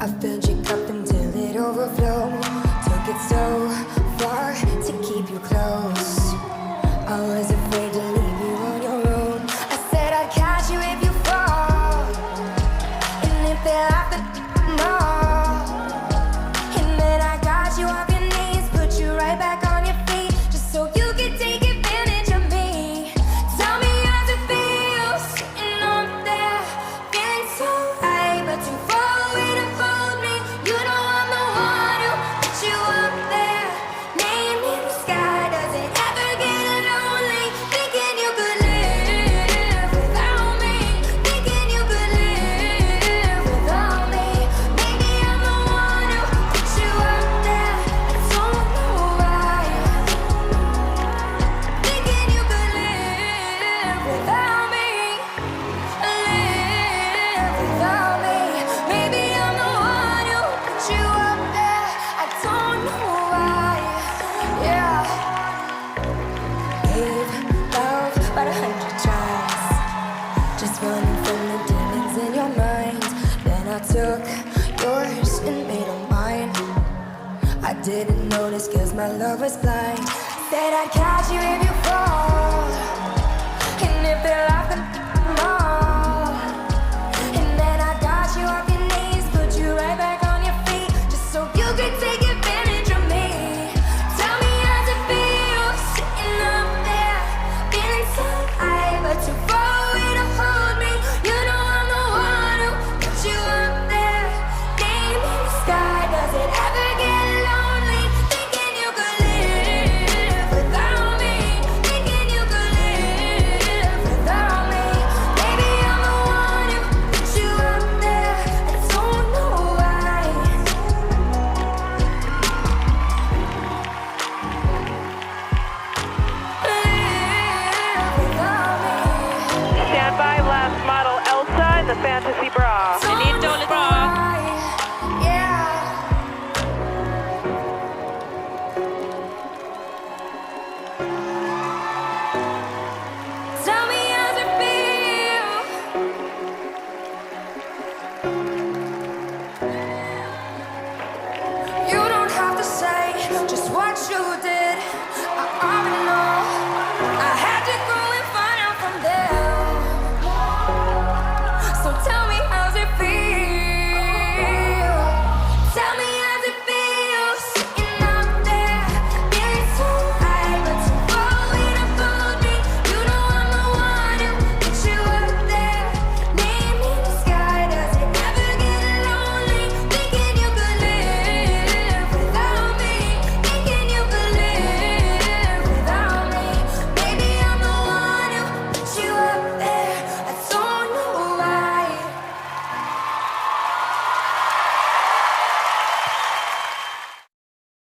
I filled your cup until it overflowed. Took it so far to keep you close. I was afraid to leave you on your own. I said I'd catch you if you fall, and if they laugh at no. And then I got you off your knees, put you right back on your feet, just so you could take advantage of me. Tell me how it feels, sitting up there, feeling so high, but too far away to hold me. You know I'm the one who put you up there, name in the sky. Does it ever get lonely, thinking you could live without me, thinking you could live without me? Maybe I'm the one who put you up there, I don't know why, thinking you could live without me, live without me. Maybe I'm the one who put you up there, I don't know why, yeah. Gave love about 100 tries, just running from the demons in your mind. Then I took yours and made them mine. I didn't notice cause my love was blind. Said I'd catch you if you fall, and if they laugh then no. And then I got you off your knees, put you right back on your feet, just so you could take advantage of me. Tell me how it feels, sitting up there, feeling so high, but too far away to hold me. You know I'm the one who put you up there, name in the sky. Does it ever get lonely, thinking you could live without me, thinking you could live without me? Maybe I'm the one who put you up there, I don't know why. Live without me. Stand by, last model Elsa in the Fantasy Bra.